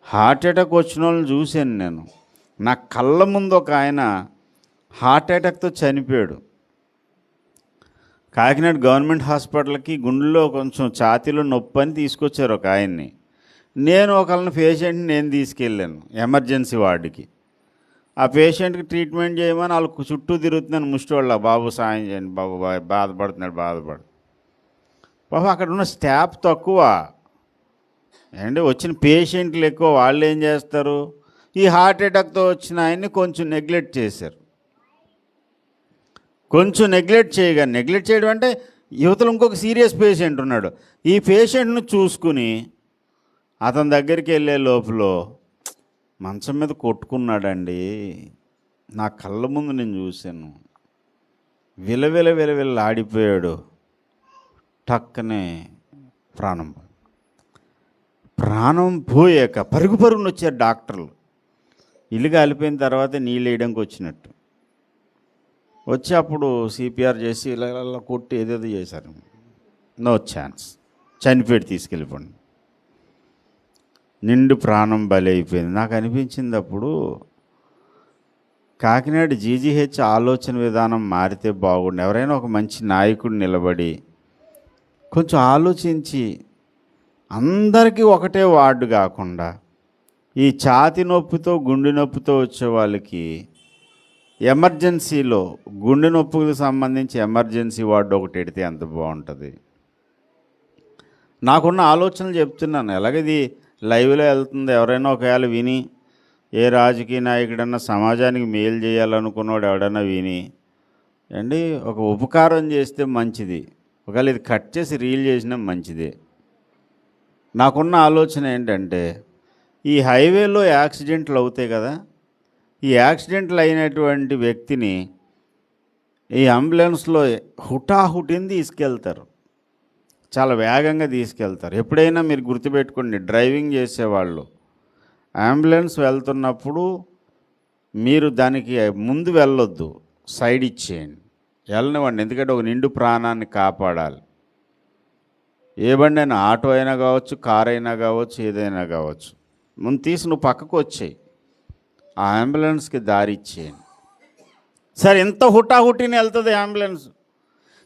హార్ట్ అటాక్ వచ్చిన వాళ్ళని చూశాను నేను. నా కళ్ళ ముందు ఒక ఆయన హార్ట్ అటాక్తో చనిపోయాడు. కాకినాడ గవర్నమెంట్ హాస్పిటల్కి గుండెలో కొంచెం ఛాతీలో నొప్పి అని తీసుకొచ్చారు ఒక ఆయన్ని. నేను పేషెంట్ని నేను తీసుకెళ్ళాను ఎమర్జెన్సీ వార్డుకి. ఆ పేషెంట్కి ట్రీట్మెంట్ చేయమని వాళ్ళకు చుట్టూ తిరుగుతున్నాను ముష్టివాళ్ళ, బాబు సాయం చేయండి బాబు, బాధపడుతున్నాడు బాబు. అక్కడ ఉన్న స్టాఫ్ తక్కువ అండి, వచ్చిన పేషెంట్లు ఎక్కువ. వాళ్ళు ఏం చేస్తారు, ఈ హార్ట్ అటాక్తో వచ్చిన ఆయన్ని కొంచెం నెగ్లెక్ట్ చేశారు. కొంచెం నెగ్లెక్ట్ చేయడం అంటే యువతలు ఇంకొక సీరియస్ పేషెంట్ ఉన్నాడు, ఈ పేషెంట్ను చూసుకుని అతని దగ్గరికి వెళ్ళే లోపల మంచం మీద కొట్టుకున్నాడండి. నా కళ్ళ ముందు నేను చూశాను. విలవిల ఆడిపోయాడు. టక్కనే ప్రాణం పోయాక పరుగున వచ్చారు డాక్టర్లు. ఇల్లు కాలిపోయిన తర్వాత నీళ్ళు వేయడానికి వచ్చినట్టు వచ్చి అప్పుడు సిపిఆర్ చేసి ఇలా కొట్టి ఏదేదో చేశారు. నో ఛాన్స్, చనిపోయి తీసుకెళ్ళిపోండి. నిండు ప్రాణం బలి అయిపోయింది. నాకు అనిపించింది అప్పుడు కాకినాడ జీజీహెచ్ ఆలోచన విధానం మారితే బాగుండు. ఎవరైనా ఒక మంచి నాయకుడు నిలబడి కొంచెం ఆలోచించి అందరికీ ఒకటే వార్డు కాకుండా ఈ ఛాతి నొప్పితో గుండె నొప్పితో వచ్చే వాళ్ళకి ఎమర్జెన్సీలో గుండె నొప్పులకు సంబంధించి ఎమర్జెన్సీ వార్డు ఒకటి పెడితే ఎంత బాగుంటుంది. నాకున్న ఆలోచనలు చెప్తున్నాను. ఎలాగది లైవ్లో వెళ్తుంది, ఎవరైనా ఒకవేళ విని ఏ రాజకీయ నాయకుడన్నా సమాజానికి మేలు చేయాలనుకున్నాడు ఎవడన్నా విని ఒక ఉపకారం చేస్తే మంచిది. ఒకవేళ ఇది కట్ చేసి రీల్ చేసినా మంచిదే. నాకున్న ఆలోచన ఏంటంటే ఈ హైవేలో యాక్సిడెంట్లు అవుతాయి కదా, ఈ యాక్సిడెంట్లు అయినటువంటి వ్యక్తిని ఈ అంబులెన్స్లో హుటాహుటిని తీసుకెళ్తారు, చాలా వేగంగా తీసుకెళ్తారు. ఎప్పుడైనా మీరు గుర్తుపెట్టుకోండి, డ్రైవింగ్ చేసేవాళ్ళు అంబులెన్స్ వెళ్తున్నప్పుడు మీరు దానికి ముందు వెళ్ళొద్దు, సైడ్ ఇచ్చేయండి, వెళ్ళనివ్వండి. ఎందుకంటే ఒక నిండు ప్రాణాన్ని కాపాడాలి. ఏ బండి అయినా, ఆటో అయినా కావచ్చు, కార్ అయినా కావచ్చు, ఏదైనా కావచ్చు, ముందు తీసి నువ్వు పక్కకు వచ్చేయి, ఆ అంబులెన్స్కి దారి ఇచ్చేయండి. సరే, ఎంత హుటాహుటిని వెళ్తుంది అంబులెన్స్.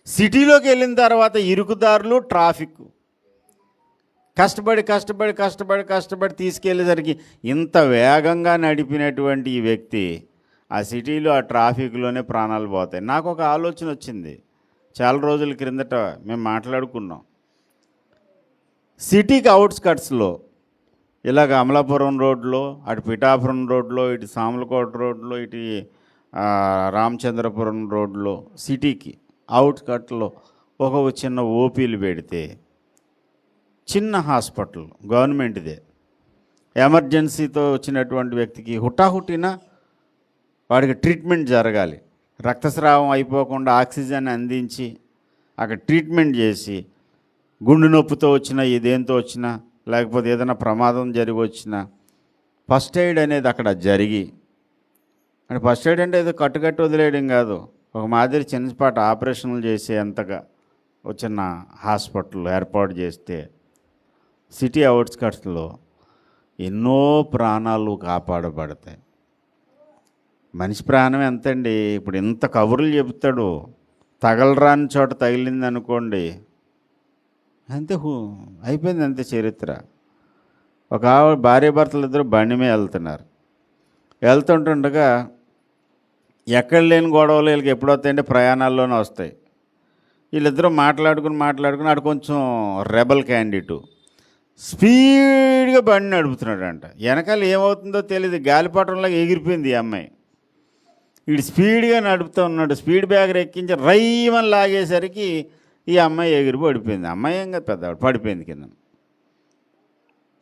సిటీలోకి వెళ్ళిన తర్వాత ఇరుకుదారులు, ట్రాఫిక్, కష్టపడి తీసుకెళ్ళేసరికి ఇంత వేగంగా నడిపినటువంటి ఈ వ్యక్తి ఆ సిటీలో ఆ ట్రాఫిక్లోనే ప్రాణాలు పోతాయి. నాకు ఒక ఆలోచన వచ్చింది. చాలా రోజుల క్రిందట మేము మాట్లాడుకున్నాం. సిటీకి అవుట్స్కట్స్లో ఇలాగ అమలాపురం రోడ్లో, అటు పిఠాపురం రోడ్లో, ఇటు సామలకోట రోడ్లో, ఇటు రామచంద్రపురం రోడ్లో సిటీకి అవుట్స్కట్లో ఒక చిన్న ఓపీలు పెడితే, చిన్న హాస్పిటల్ గవర్నమెంట్దే, ఎమర్జెన్సీతో వచ్చినటువంటి వ్యక్తికి హుటాహుటిన వాడికి ట్రీట్మెంట్ జరగాలి. రక్తస్రావం అయిపోకుండా ఆక్సిజన్ అందించి అక్కడ ట్రీట్మెంట్ చేసి, గుండె నొప్పితో వచ్చినా, ఇదేంతో వచ్చినా, లేకపోతే ఏదైనా ప్రమాదం జరిగి వచ్చినా ఫస్ట్ ఎయిడ్ అనేది అక్కడ జరిగి, అంటే ఫస్ట్ ఎయిడ్ అంటే ఏదో కట్టుకట్టి వదిలేయడం కాదు, ఒక మాదిరి చిన్నపాటి ఆపరేషన్లు చేసే అంతగా వచ్చిన హాస్పిటల్ ఏర్పాటు చేస్తే సిటీ అవుట్స్కట్స్లో ఎన్నో ప్రాణాలు కాపాడబడతాయి. మనిషి ప్రాణం ఎంతండి? ఇప్పుడు ఇంత కబుర్లు చెబుతాడు, తగలరాని చోట తగిలింది అనుకోండి, అంతే, అయిపోయింది, అంతే చరిత్ర. ఒక భార్యాభర్తలు ఇద్దరు బండి మీద వెళ్తుంటుండగా ఎక్కడ లేని గొడవలు వీళ్ళకి ఎప్పుడు వస్తాయంటే ప్రయాణాల్లోనే వస్తాయి. వీళ్ళిద్దరూ మాట్లాడుకుని ఆడు కొంచెం రెబల్ క్యాండిడేటు స్పీడ్గా బండి నడుపుతున్నాడంట. వెనకాల ఏమవుతుందో తెలియదు, గాలిపటంలాగా ఎగిరిపోయింది ఈ అమ్మాయి. వీడు స్పీడ్గా నడుపుతూ ఉన్నాడు, స్పీడ్ బ్రేకర్ ఎక్కించి రైమని లాగేసరికి ఈ అమ్మాయి ఎగిరి పడిపోయింది. అమ్మాయి ఏం కాదు, పెద్దవాడు, పడిపోయింది కింద.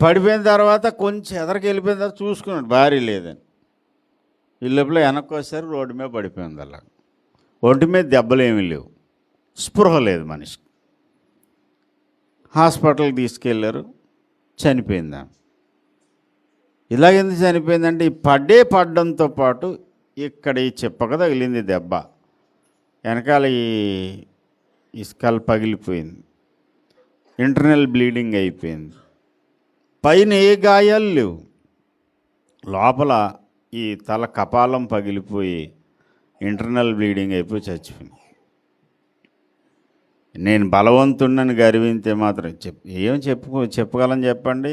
పడిపోయిన తర్వాత కొంచెం ఎదరికి వెళ్ళిపోయిన తర్వాత చూసుకున్నాడు భార్య లేదని. వీళ్ళప్పుడు వెనక్కి వచ్చారు, రోడ్డు మీద పడిపోయింది. అలా ఒంటి మీద దెబ్బలు ఏమీ లేవు, స్పృహ లేదు మనిషికి. హాస్పిటల్కి తీసుకెళ్ళారు, చనిపోయింది. ఇలాగెందుకు చనిపోయిందంటే ఈ పడ్డంతో పాటు ఇక్కడ ఈ చెప్పక తగిలింది దెబ్బ, వెనకాల ఈ స్కల్ పగిలిపోయింది, ఇంటర్నల్ బ్లీడింగ్ అయిపోయింది. పైన ఏ గాయాలు లేవు, లోపల ఈ తల కపాలం పగిలిపోయి ఇంటర్నల్ బ్లీడింగ్ అయిపోయి చచ్చిపోయింది. నేను బలవంతుడిని గర్వింతే మాత్రం ఏం చెప్పగలను చెప్పండి?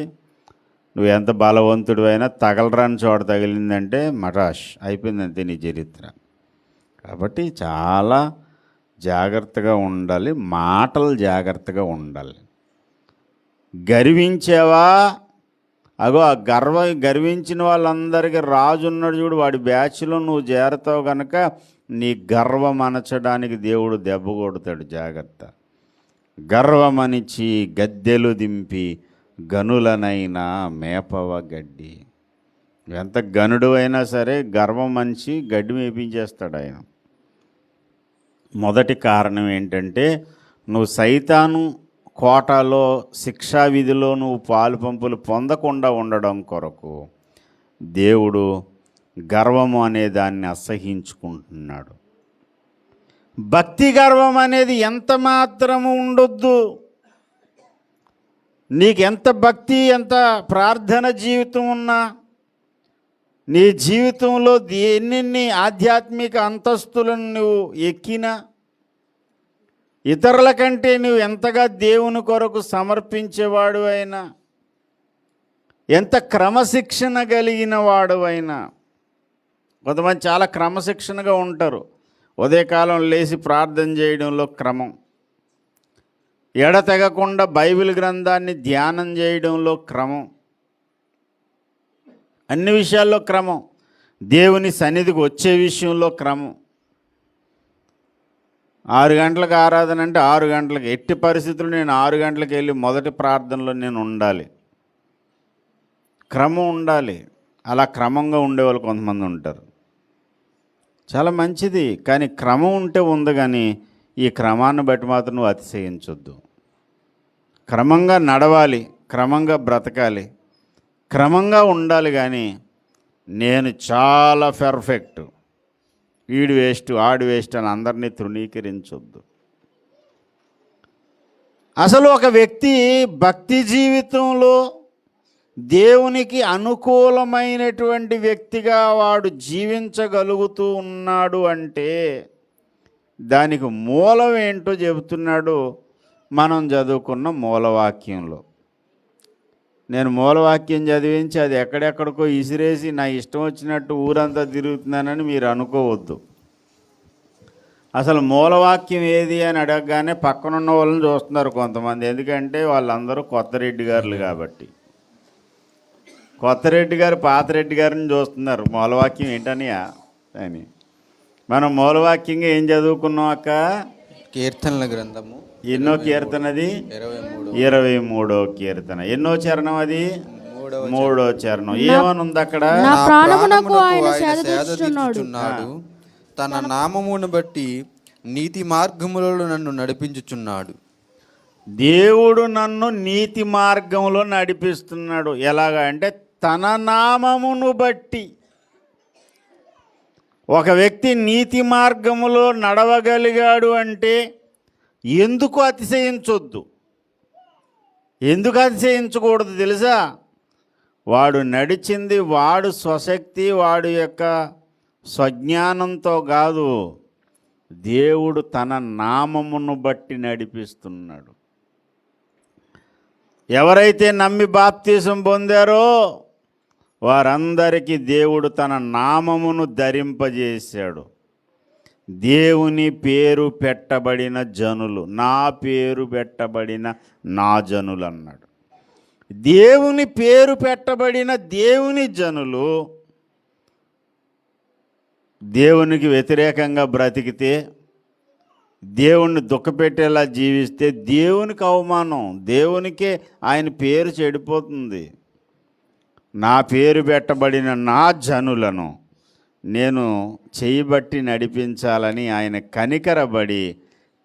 నువ్వు ఎంత బలవంతుడు అయినా తగలరాని చోట తగిలిందంటే మటాష్ అయిపోయిందంతే నీ చరిత్ర. కాబట్టి చాలా జాగ్రత్తగా ఉండాలి, మాటలు జాగ్రత్తగా ఉండాలి. గర్వించావా అగో ఆ గర్వించిన వాళ్ళందరికీ రాజు ఉన్నాడు చూడు, వాడి బ్యాచ్లో నువ్వు చేరతావు కనుక నీ గర్వం అనచడానికి దేవుడు దెబ్బ కొడతాడు, జాగ్రత్త. గర్వమనిచి గద్దెలు దింపి గనులనైనా మేపవ గడ్డి. ఎంత గనుడు అయినా సరే గర్వం మనిషి గడ్డి మేపించేస్తాడు ఆయన. మొదటి కారణం ఏంటంటే నువ్వు సైతాను కోటాలో శిక్షా విధిలో నువ్వు పాలు పంపులు పొందకుండా ఉండడం కొరకు దేవుడు గర్వము అనే దాన్ని అసహించుకుంటున్నాడు. భక్తి గర్వం అనేది ఎంత మాత్రము ఉండొద్దు. నీకెంత భక్తి, ఎంత ప్రార్థన జీవితం ఉన్నా, నీ జీవితంలో ఎన్నెన్ని ఆధ్యాత్మిక అంతస్తులను నువ్వు ఎక్కినా, ఇతరుల కంటే నువ్వు ఎంతగా దేవుని కొరకు సమర్పించేవాడు అయినా, ఎంత క్రమశిక్షణ కలిగిన వాడు అయినా. కొంతమంది చాలా క్రమశిక్షణగా ఉంటారు. ఉదయకాలం లేచి ప్రార్థన చేయడంలో క్రమం, ఎడతెగకుండా బైబిల్ గ్రంథాన్ని ధ్యానం చేయడంలో క్రమం, అన్ని విషయాల్లో క్రమం, దేవుని సన్నిధికి వచ్చే విషయంలో క్రమం. 6 గంటలకు ఆరాధన అంటే 6 గంటలకు, ఎట్టి పరిస్థితులు నేను 6 గంటలకు వెళ్ళి మొదటి ప్రార్థనలో నేను ఉండాలి. క్రమం ఉండాలి. అలా క్రమంగా ఉండేవాళ్ళు కొంతమంది ఉంటారు, చాలా మంచిది. కానీ క్రమం ఉంటే ఉంది, కానీ ఈ క్రమాన్ని బట్టి మాత్రం నువ్వు అతిశయించొద్దు. క్రమంగా నడవాలి, క్రమంగా బ్రతకాలి, క్రమంగా ఉండాలి. కానీ నేను చాలా పర్ఫెక్ట్, వీడు వేస్ట్, ఆడు వేస్ట్ అని అందరినీ తృణీకరించొద్దు. అసలు ఒక వ్యక్తి భక్తి జీవితంలో దేవునికి అనుకూలమైనటువంటి వ్యక్తిగా వాడు జీవించగలుగుతూ ఉన్నాడు అంటే దానికి మూలం ఏంటో చెబుతున్నాడు మనం చదువుకున్న మూలవాక్యంలో. నేను మూలవాక్యం చదివించి అది ఎక్కడెక్కడికో ఇసిరేసి నా ఇష్టం వచ్చినట్టు ఊరంతా తిరుగుతున్నానని మీరు అనుకోవద్దు. అసలు మూలవాక్యం ఏది అని అడగగానే పక్కనున్న వాళ్ళని చూస్తున్నారు కొంతమంది, ఎందుకంటే వాళ్ళందరూ కొత్త రెడ్డి గారులు కాబట్టి. కొత్త రెడ్డి గారు పాత రెడ్డి గారిని చూస్తున్నారు, మూలవాక్యం ఏంటని అని. మనం మూలవాక్యంగా ఏం చదువుకున్నాం అక్క? కీర్తనల గ్రంథము. ఎన్నో కీర్తనది? 23వ కీర్తన. ఎన్నో చరణం అది? 3వ చరణం. ఏమనుంది అక్కడ? నా ప్రాణమునకు ఆయన సేద తీర్చుచున్నాడు, తన నామమును బట్టి నీతి మార్గములలో నన్ను నడిపించుచున్నాడు. దేవుడు నన్ను నీతి మార్గంలో నడిపిస్తున్నాడు. ఎలాగా అంటే తన నామమును బట్టి. ఒక వ్యక్తి నీతి మార్గములో నడవగలిగాడు అంటే ఎందుకు అతిశయించొద్దు, ఎందుకు అతిశయించకూడదు తెలుసా? వాడు నడిచింది వాడు స్వశక్తి, వాడి యొక్క స్వజ్ఞానంతో కాదు, దేవుడు తన నామమును బట్టి నడిపిస్తున్నాడు. ఎవరైతే నమ్మి బాప్తీసం పొందారో వారందరికీ దేవుడు తన నామమును ధరింపజేశాడు. దేవుని పేరు పెట్టబడిన జనులు, నా పేరు పెట్టబడిన నా జనులు అన్నాడు. దేవుని పేరు పెట్టబడిన దేవుని జనులు దేవునికి వ్యతిరేకంగా బ్రతికితే, దేవుణ్ణి దుఃఖపెట్టేలా జీవిస్తే దేవునికి అవమానం, దేవునికే ఆయన పేరు చెడిపోతుంది. నా పేరు పెట్టబడిన నా జనులను నేను చేయబట్టి నడిపించాలని ఆయన కనికరబడి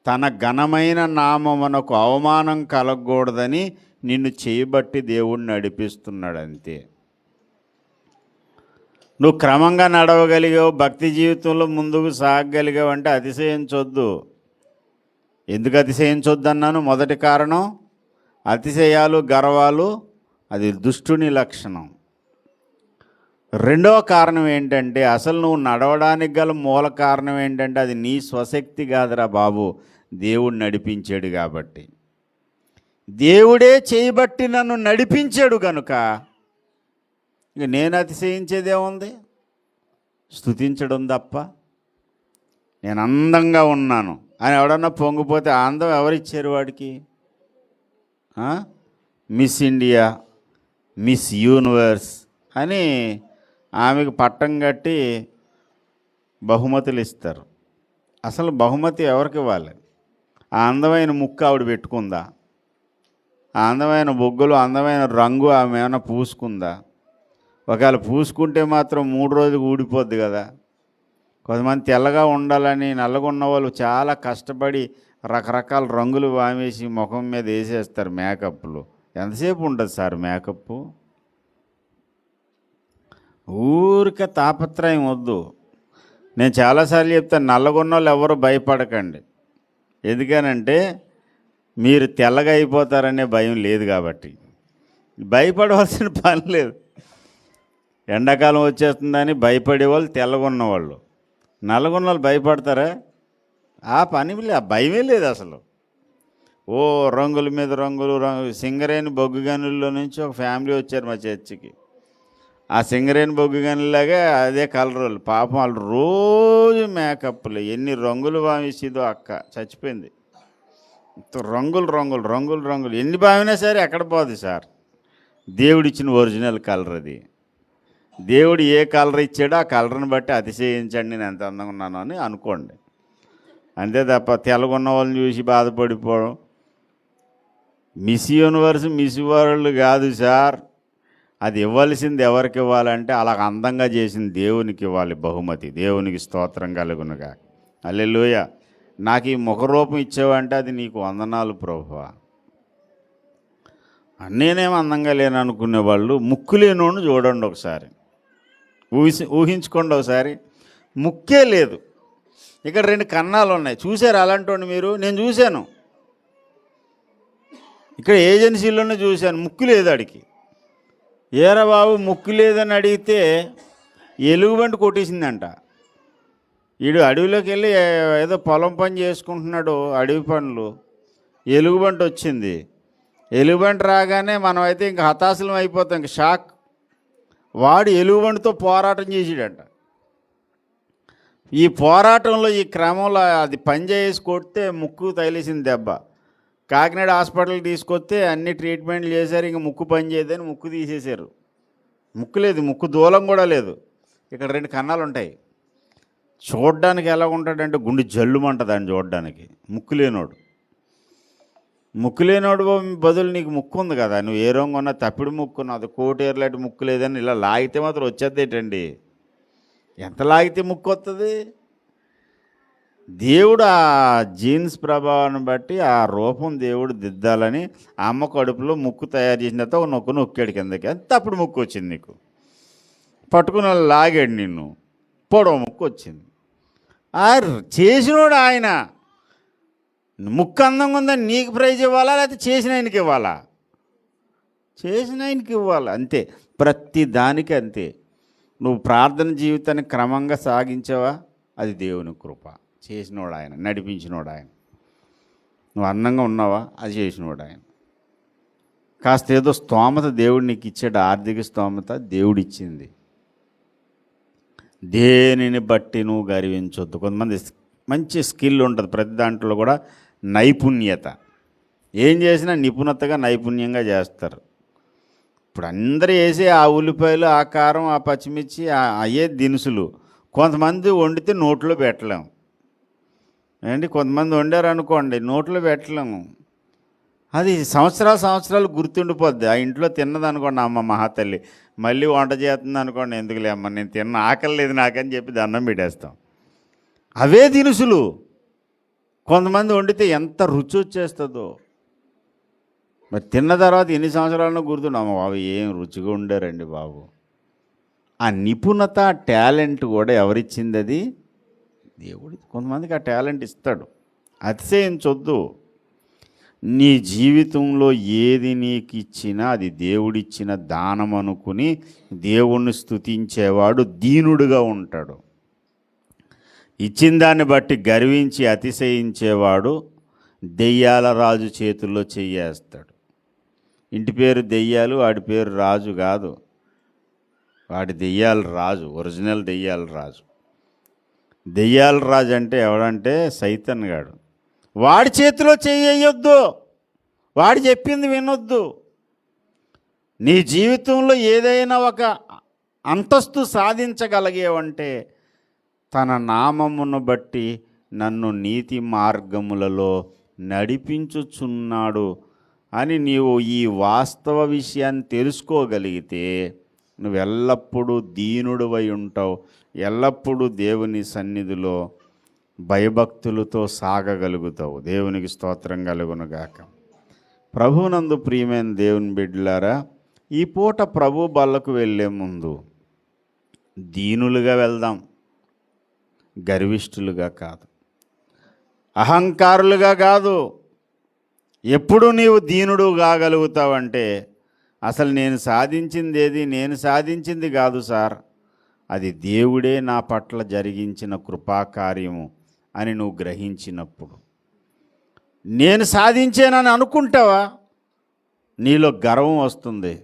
తన ఘనమైన నామమునకు అవమానం కలగకూడదని నిన్ను చేయబట్టి దేవుణ్ణి నడిపిస్తున్నాడు. అంతే. నువ్వు క్రమంగా నడవగలిగావు, భక్తి జీవితంలో ముందుకు సాగగలిగావు అంటే అతిశయించొద్దు. ఎందుకు అతిశయించొద్దు అన్నాను? మొదటి కారణం అతిశయాలు, గర్వాలు అది దుష్టుని లక్షణం. రెండవ కారణం ఏంటంటే అసలు నువ్వు నడవడానికి గల మూల కారణం ఏంటంటే అది నీ స్వశక్తి కాదురా బాబు, దేవుడు నడిపించాడు కాబట్టి. దేవుడే చేయబట్టి నన్ను నడిపించాడు కనుక ఇక నేను అతిశయించేదేముంది? స్తుతించడం తప్ప. నేను అందంగా ఉన్నాను అని ఎవడన్నా పొంగిపోతే ఆ అందం ఎవరిచ్చారు వాడికి? మిస్ ఇండియా, మిస్ యూనివర్స్ అని ఆమెకు పట్టం కట్టి బహుమతులు ఇస్తారు. అసలు బహుమతి ఎవరికి ఇవ్వాలి? ఆ అందమైన ముక్కు ఆవిడ పెట్టుకుందా? ఆ అందమైన బొగ్గులు, అందమైన రంగు ఆమె ఏమైనా పూసుకుందా? ఒకవేళ పూసుకుంటే మాత్రం 3 రోజులు ఊడిపోద్ది కదా. కొంతమంది తెల్లగా ఉండాలని నల్లగా ఉన్న వాళ్ళు చాలా కష్టపడి రకరకాల రంగులు వామేసి ముఖం మీద వేసేస్తారు మేకప్లు. ఎంతసేపు ఉంటుంది సార్ మేకప్? ఊరికే తాపత్రయం వద్దు. నేను చాలాసార్లు చెప్తాను, నల్లగొన్న వాళ్ళు ఎవరు భయపడకండి. ఎందుకనంటే మీరు తెల్లగా అయిపోతారనే భయం లేదు కాబట్టి భయపడవలసిన పని లేదు. ఎండాకాలం వచ్చేస్తుందని భయపడేవాళ్ళు తెల్లగొన్నవాళ్ళు. నల్లగొన్న వాళ్ళు భయపడతారా? ఆ భయమే లేదు అసలు. ఓ రంగుల మీద రంగులు సింగరేణి బొగ్గు గనుల్లో నుంచి ఒక ఫ్యామిలీ వచ్చారు మా చర్చికి. ఆ సింగరేణి బొగ్గు గనులాగా అదే కలర్ వాళ్ళు. పాపం వాళ్ళు రోజు మేకప్లు, ఎన్ని రంగులు భావిస్తుందో అక్క చచ్చిపోయింది. రంగులు రంగులు రంగులు రంగులు ఎన్ని భావినా సరే ఎక్కడ పోదు సార్. దేవుడిచ్చిన ఒరిజినల్ కలర్ అది. దేవుడు ఏ కలర్ ఇచ్చాడో ఆ కలర్ని బట్టి అతిశయించండి నేను ఎంత అందంగా ఉన్నాను అని అనుకోండి. అంతే తప్ప తెల్లగొన్న వాళ్ళని చూసి బాధపడిపోవడం. మిస్ యూనివర్స్ మిస్ వరల్డ్ కాదు సార్. అది ఇవ్వాల్సింది ఎవరికి ఇవ్వాలంటే అలా అందంగా చేసిన దేవునికి ఇవ్వాలి బహుమతి. దేవునికి స్తోత్రం కలుగునుగా. హల్లెలూయా. నాకు ఈ ముఖరూపం ఇచ్చావంటే అది నీకు వందనాలు ప్రభువా. నేనేం అందంగా లేను అనుకునే వాళ్ళు ముక్కు లేనోడు చూడండి ఒకసారి. ఊహించుకోండి ఒకసారి. ముక్కే లేదు, ఇక్కడ 2 కన్నాలు ఉన్నాయి. చూశారు అలాంటి మీరు? నేను చూశాను, ఇక్కడ ఏజెన్సీలోనే చూశాను. ముక్కు లేదు ఆడికి. ఏరా బాబు ముక్కు లేదని అడిగితే ఎలుగుబంటి కొట్టేసిందంట. వీడు అడవిలోకి వెళ్ళి ఏదో పొలం పని చేసుకుంటున్నాడు, అడవి పనులు. ఎలుగుబంటి వచ్చింది. ఎలుగుబంటి రాగానే మనం అయితే ఇంక హతాశలం అయిపోతాం, ఇంక షాక్. వాడు ఎలుగుబంటితో పోరాటం చేసాడంట. ఈ పోరాటంలో ఈ క్రమంలో అది పనిచేసి కొడితే ముక్కు తగిలేసింది దెబ్బ. కాకినాడ హాస్పిటల్కి తీసుకొస్తే అన్ని ట్రీట్మెంట్లు చేశారు. ఇంక ముక్కు పని చేయదని ముక్కు తీసేశారు. ముక్కు లేదు, ముక్కు దూలం కూడా లేదు. ఇక్కడ 2 కన్నాలు ఉంటాయి. చూడ్డానికి ఎలా ఉంటాడంటే గుండె జల్లుమంటుంది అని చూడడానికి. ముక్కు లేనోడు బదులు నీకు ముక్కు ఉంది కదా, నువ్వు ఏ రంగు ఉన్నా తప్పిడి ముక్కు, అది కోటేర్లాంటి ముక్కు లేదని ఇలా లాగితే మాత్రం వచ్చేదేటండి? ఎంత లాగితే ముక్కు వస్తుంది? దేవుడు ఆ జీన్స్ ప్రభావాన్ని బట్టి ఆ రూపం దేవుడు దిద్దాలని అమ్మ కడుపులో ముక్కు తయారు చేసిన తర్వాత ఒక నొక్కాడు కిందకి. అంత అప్పుడు ముక్కు వచ్చింది నీకు. పట్టుకుని లాగాడు నిన్ను, పొడవ ముక్కు వచ్చింది. ఆ చేసినోడు ఆయన. ముక్కు అందంగా ఉందని నీకు ప్రైజ్ ఇవ్వాలా, లేకపోతే చేసిన ఆయనకి ఇవ్వాలా? చేసిన ఆయనకి ఇవ్వాలి, అంతే. ప్రతి దానికి అంతే. నువ్వు ప్రార్థన జీవితాన్ని క్రమంగా సాగించావా, అది దేవుని కృప. చేసినోడు ఆయన, నడిపించినోడు ఆయన. నువ్వు అందంగా ఉన్నావా, అది చేసినోడు ఆయన. కాస్త ఏదో స్తోమత దేవుడు నీకు ఇచ్చాడు, ఆర్థిక స్తోమత దేవుడిచ్చింది. దేనిని బట్టి నువ్వు గర్వించొద్దు. కొంతమంది మంచి స్కిల్ ఉంటుంది, ప్రతి దాంట్లో కూడా నైపుణ్యత. ఏం చేసినా నిపుణతగా నైపుణ్యంగా చేస్తారు. ఇప్పుడు అందరూ వేసే ఆ ఉల్లిపాయలు, ఆ కారం, ఆ పచ్చిమిర్చి, అయ్యే దినుసులు కొంతమంది వండితే నోట్లో పెట్టలేము. ఏంటి, కొంతమంది వండారు అనుకోండి, నోట్లో పెట్టలేము. అది సంవత్సరాలు గుర్తుండిపోద్ది. ఆ ఇంట్లో తిన్నదనుకోండి అమ్మ మహాతల్లి, మళ్ళీ వంట చేస్తుంది అనుకోండి, ఎందుకులే అమ్మ నేను తిన్న, ఆకలి లేదు నాకని చెప్పి దండం పెట్టేస్తాం. అవే దినుసులు కొంతమంది వండితే ఎంత రుచి వచ్చేస్తుందో. మరి తిన్న తర్వాత ఎన్ని సంవత్సరాలను గుర్తుండమ్మ బాబు ఏం రుచిగా ఉండారండి బాబు. ఆ నిపుణత, టాలెంట్ కూడా ఎవరిచ్చింది? అది దేవుడు. కొంతమందికి ఆ టాలెంట్ ఇస్తాడు. అతిశయించొద్దు. నీ జీవితంలో ఏది నీకు ఇచ్చినా అది దేవుడిచ్చిన దానం అనుకుని దేవుణ్ణి స్తుతించేవాడు దీనుడుగా ఉంటాడు. ఇచ్చిన దాన్ని బట్టి గర్వించి అతిశయించేవాడు దెయ్యాల రాజు చేతుల్లో చెయ్యేస్తాడు. ఇంటి పేరు దెయ్యాలు, వాడి పేరు రాజు కాదు. వాడి దెయ్యాల రాజు, ఒరిజినల్ దెయ్యాల రాజు. దెయ్యాల రాజు అంటే ఎవడంటే సైతాన్ గాడు. వాడి చేతిలో చెయ్యొద్దు, వాడు చెప్పింది వినొద్దు. నీ జీవితంలో ఏదైనా ఒక అంతస్తు సాధించగలిగేవంటే తన నామమును బట్టి నన్ను నీతి మార్గములలో నడిపించుచున్నాడు అని నీవు ఈ వాస్తవ విషయాన్ని తెలుసుకోగలిగితే నువ్వు ఎల్లప్పుడూ దీనుడివై ఉంటావు. ఎల్లప్పుడూ దేవుని సన్నిధిలో భయభక్తులతో సాగగలుగుతావు. దేవునికి స్తోత్రం కలుగునుగాక. ప్రభువునందు ప్రియమైన దేవుని బిడ్డలారా, ఈ పూట ప్రభు బల్లకు వెళ్ళే ముందు దీనులుగా వెళ్దాం, గర్విష్ఠులుగా కాదు, అహంకారులుగా కాదు. ఎప్పుడు నీవు దీనుడు కాగలుగుతావంటే అసలు నేను సాధించింది కాదు సార్, అది దేవుడే నా పట్ల జరిగించిన కృపాకార్యము అని నువ్వు గ్రహించినప్పుడు. నేను సాధించానని అనుకుంటావా, నీలో గర్వం వస్తుంది.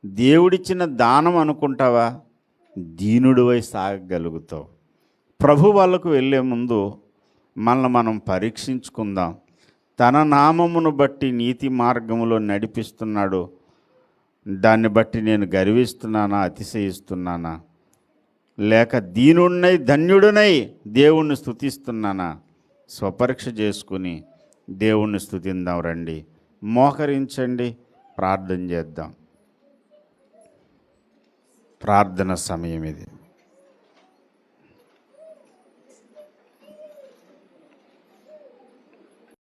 దేవుడిచ్చిన దానం అనుకుంటావా, దీనుడివై సాగగలుగుతావు. ప్రభు వాళ్ళకు వెళ్ళే ముందు మనల్ని మనం పరీక్షించుకుందాం. తన నామమును బట్టి నీతి మార్గములో నడిపిస్తున్నాడు, దాన్ని బట్టి నేను గర్విస్తున్నానా, అతిశయిస్తున్నానా, లేక దీనుడినై ధన్యుడినై దేవుణ్ణి స్తుతిస్తున్నానా? స్వపరీక్ష చేసుకుని దేవుణ్ణి స్తుతిందాం. రండి, మోకరించండి, ప్రార్థన చేద్దాం. ప్రార్థన సమయం ఇది.